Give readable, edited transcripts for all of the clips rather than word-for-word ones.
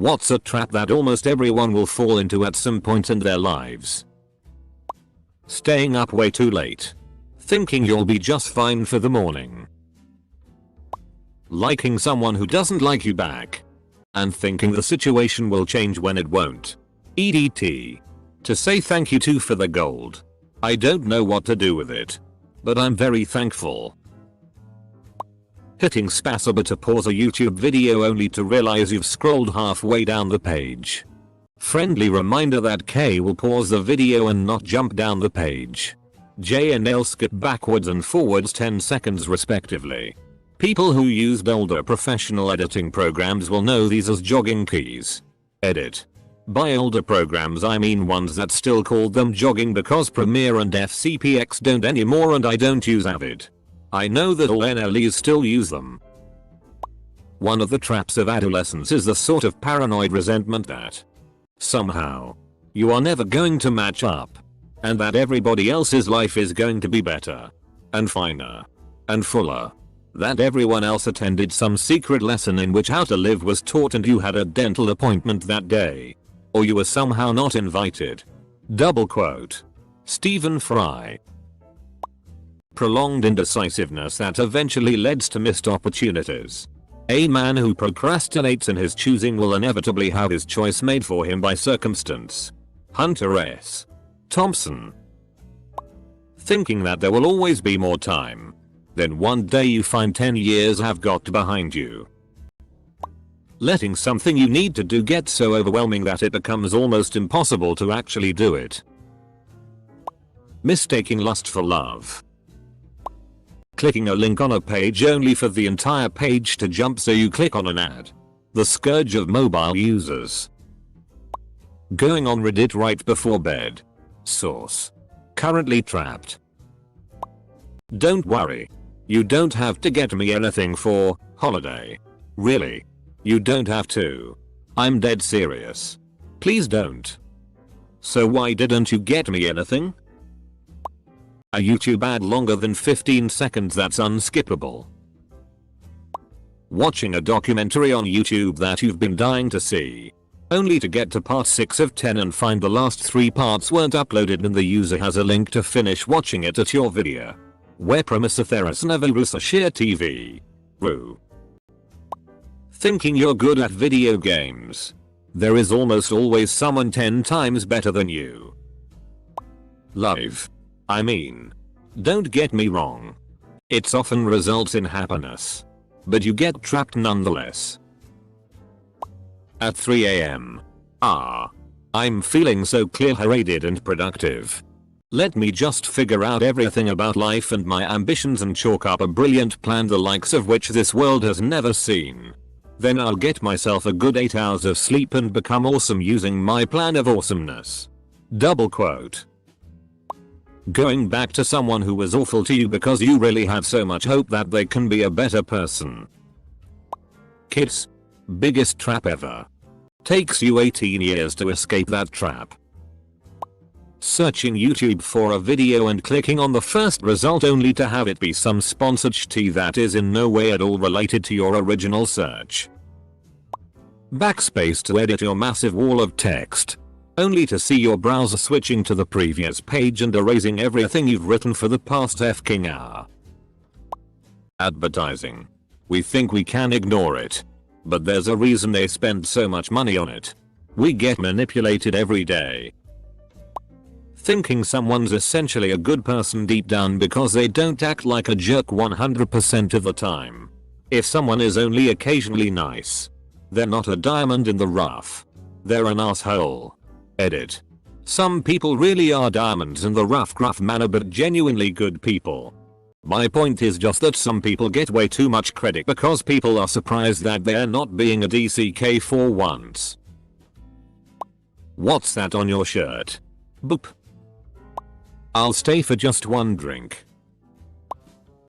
What's a trap that almost everyone will fall into at some point in their lives? Staying up way too late. Thinking you'll be just fine for the morning. Liking someone who doesn't like you back. And thinking the situation will change when it won't. EDT. To say thank you to for the gold. I don't know what to do with it. But I'm very thankful. Hitting spacebar to pause a YouTube video only to realize you've scrolled halfway down the page. Friendly reminder that K will pause the video and not jump down the page. J and L skip backwards and forwards 10 seconds respectively. People who used older professional editing programs will know these as jogging keys. Edit. By older programs I mean ones that still called them jogging because Premiere and FCPX don't anymore and I don't use Avid. I know that all NLEs still use them. One of the traps of adolescence is the sort of paranoid resentment that somehow you are never going to match up and that everybody else's life is going to be better and finer and fuller. That everyone else attended some secret lesson in which how to live was taught and you had a dental appointment that day. Or you were somehow not invited. Double quote. Stephen Fry. Prolonged indecisiveness that eventually leads to missed opportunities. A man who procrastinates in his choosing will inevitably have his choice made for him by circumstance. Hunter S. Thompson. Thinking that there will always be more time. Then one day you find 10 years have got behind you. Letting something you need to do get so overwhelming that it becomes almost impossible to actually do it. Mistaking lust for love. Clicking a link on a page only for the entire page to jump so you click on an ad. The scourge of mobile users. Going on Reddit right before bed. Source. Currently trapped. Don't worry. You don't have to get me anything for holiday. Really. You don't have to. I'm dead serious. Please don't. So why didn't you get me anything? A YouTube ad longer than 15 seconds that's unskippable. Watching a documentary on YouTube that you've been dying to see. Only to get to part 6 of 10 and find the last 3 parts weren't uploaded and the user has a link to finish watching it at your video. Where Prometheus never share TV. Rue. Thinking you're good at video games. There is almost always someone 10 times better than you. Life. I mean, don't get me wrong. It often results in happiness. But you get trapped nonetheless. At 3 AM. I'm feeling so clear-headed and productive. Let me just figure out everything about life and my ambitions and chalk up a brilliant plan the likes of which this world has never seen. Then I'll get myself a good 8 hours of sleep and become awesome using my plan of awesomeness. Double quote. Going back to someone who was awful to you because you really have so much hope that they can be a better person. Kids. Biggest trap ever. Takes you 18 years to escape that trap. Searching YouTube for a video and clicking on the first result only to have it be some sponsored shit that is in no way at all related to your original search. Backspace to edit your massive wall of text. Only to see your browser switching to the previous page and erasing everything you've written for the past f***ing hour. Advertising. We think we can ignore it. But there's a reason they spend so much money on it. We get manipulated every day. Thinking someone's essentially a good person deep down because they don't act like a jerk 100% of the time. If someone is only occasionally nice, they're not a diamond in the rough. They're an asshole. Edit. Some people really are diamonds in the rough gruff manner but genuinely good people. My point is just that some people get way too much credit because people are surprised that they're not being a DCK for once. What's that on your shirt? Boop. I'll stay for just one drink.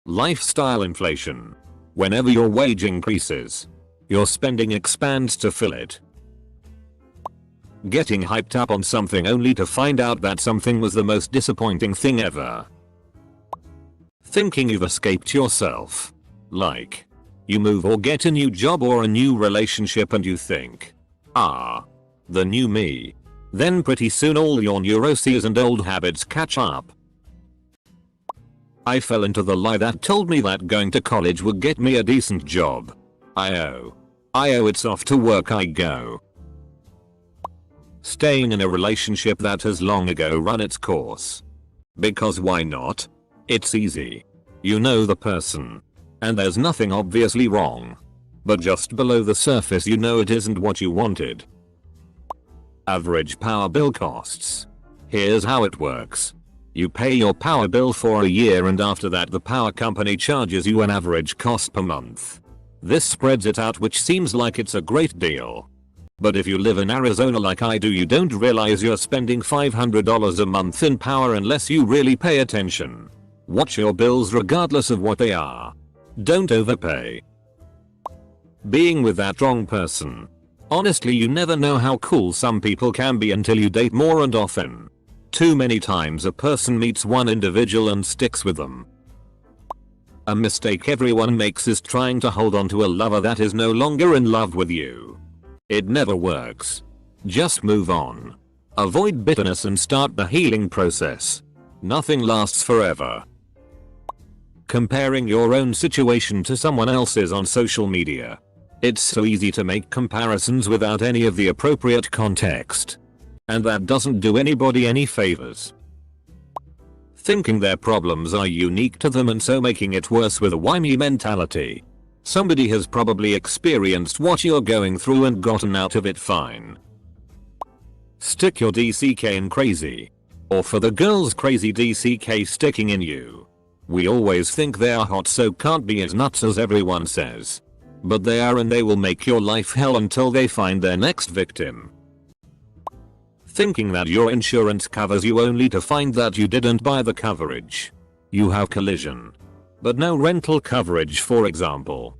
Lifestyle inflation. Whenever your wage increases, your spending expands to fill it. Getting hyped up on something only to find out that something was the most disappointing thing ever. Thinking you've escaped yourself. Like, you move or get a new job or a new relationship and you think, The new me. Then pretty soon all your neuroses and old habits catch up. I fell into the lie that told me that going to college would get me a decent job. I it's off to work I go. Staying in a relationship that has long ago run its course. Because why not? It's easy. You know the person. And there's nothing obviously wrong. But just below the surface you know it isn't what you wanted. Average power bill costs. Here's how it works. You pay your power bill for a year and after that the power company charges you an average cost per month. This spreads it out, which seems like it's a great deal. But if you live in Arizona like I do, you don't realize you're spending $500 a month in power unless you really pay attention. Watch your bills regardless of what they are. Don't overpay. Being with that wrong person. Honestly, you never know how cool some people can be until you date more and often. Too many times a person meets one individual and sticks with them. A mistake everyone makes is trying to hold on to a lover that is no longer in love with you. It never works. Just move on. Avoid bitterness and start the healing process. Nothing lasts forever. Comparing your own situation to someone else's on social media. It's so easy to make comparisons without any of the appropriate context. And that doesn't do anybody any favors. Thinking their problems are unique to them and so making it worse with a why me mentality. Somebody has probably experienced what you're going through and gotten out of it fine. Stick your DCK in crazy. Or for the girls, crazy DCK sticking in you. We always think they are hot so can't be as nuts as everyone says. But they are, and they will make your life hell until they find their next victim. Thinking that your insurance covers you only to find that you didn't buy the coverage. You have collision. But no rental coverage, for example.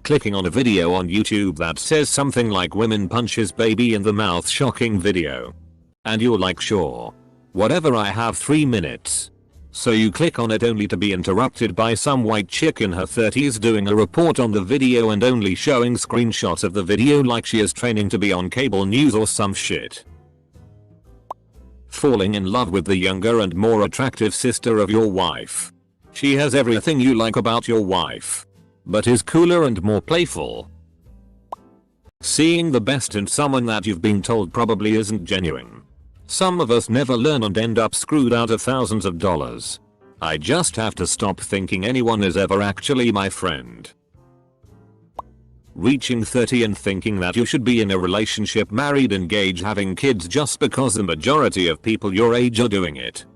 Clicking on a video on YouTube that says something like women punches baby in the mouth shocking video. And you're like, sure. Whatever, I have 3 minutes. So you click on it only to be interrupted by some white chick in her 30s doing a report on the video and only showing screenshots of the video like she is training to be on cable news or some shit. Falling in love with the younger and more attractive sister of your wife. She has everything you like about your wife. But is cooler and more playful. Seeing the best in someone that you've been told probably isn't genuine. Some of us never learn and end up screwed out of thousands of dollars. I just have to stop thinking anyone is ever actually my friend. Reaching 30 and thinking that you should be in a relationship, married, engaged, having kids just because the majority of people your age are doing it.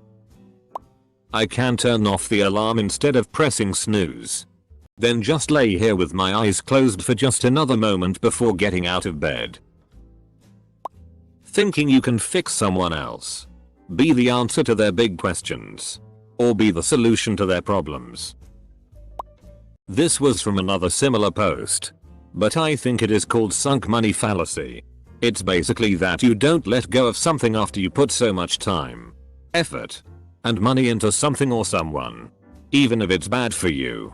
I can turn off the alarm instead of pressing snooze. Then just lay here with my eyes closed for just another moment before getting out of bed. Thinking you can fix someone else. Be the answer to their big questions. Or be the solution to their problems. This was from another similar post. But I think it is called sunk money fallacy. It's basically that you don't let go of something after you put so much time, effort, and money into something or someone. Even if it's bad for you.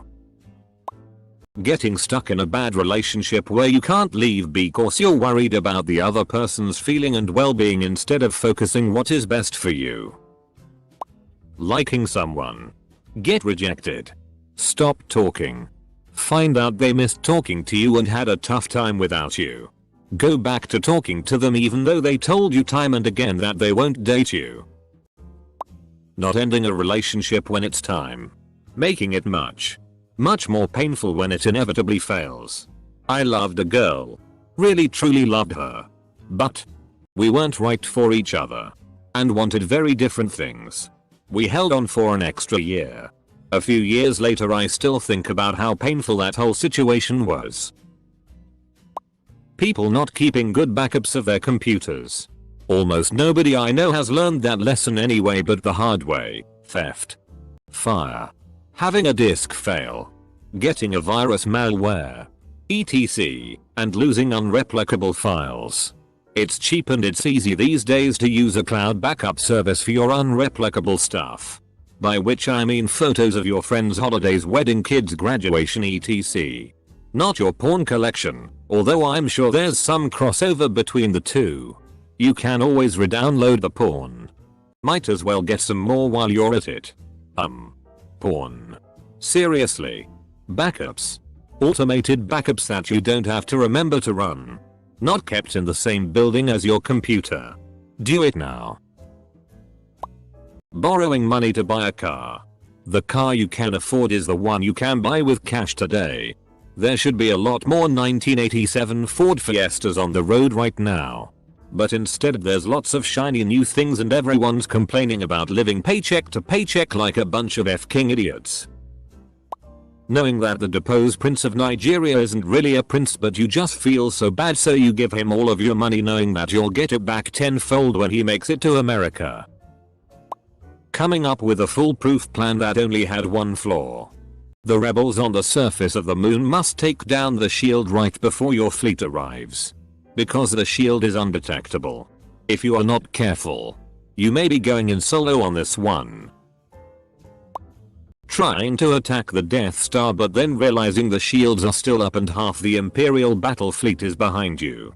Getting stuck in a bad relationship where you can't leave because you're worried about the other person's feeling and well-being instead of focusing what is best for you. Liking someone. Get rejected. Stop talking. Find out they missed talking to you and had a tough time without you. Go back to talking to them even though they told you time and again that they won't date you. Not ending a relationship when it's time. Making it much more painful when it inevitably fails. I loved a girl. Really truly loved her. But we weren't right for each other. And wanted very different things. We held on for an extra year. A few years later I still think about how painful that whole situation was. People not keeping good backups of their computers. Almost nobody I know has learned that lesson anyway, but the hard way. Theft. Fire. Having a disk fail. Getting a virus, malware. etc. And losing unreplicable files. It's cheap and it's easy these days to use a cloud backup service for your unreplicable stuff. By which I mean photos of your friends' holidays, wedding, kids' graduation, etc. Not your pawn collection, although I'm sure there's some crossover between the two. You can always re-download the pawn. Might as well get some more while you're at it. Pawn. Seriously. Backups. Automated backups that you don't have to remember to run. Not kept in the same building as your computer. Do it now. Borrowing money to buy a car. The car you can afford is the one you can buy with cash today. There should be a lot more 1987 Ford Fiestas on the road right now. But instead there's lots of shiny new things and everyone's complaining about living paycheck to paycheck like a bunch of f-king idiots. Knowing that the deposed prince of Nigeria isn't really a prince but you just feel so bad so you give him all of your money knowing that you'll get it back tenfold when he makes it to America. Coming up with a foolproof plan that only had one flaw. The rebels on the surface of the moon must take down the shield right before your fleet arrives. Because the shield is undetectable. If you are not careful, you may be going in solo on this one. Trying to attack the Death Star but then realizing the shields are still up and half the Imperial battle fleet is behind you.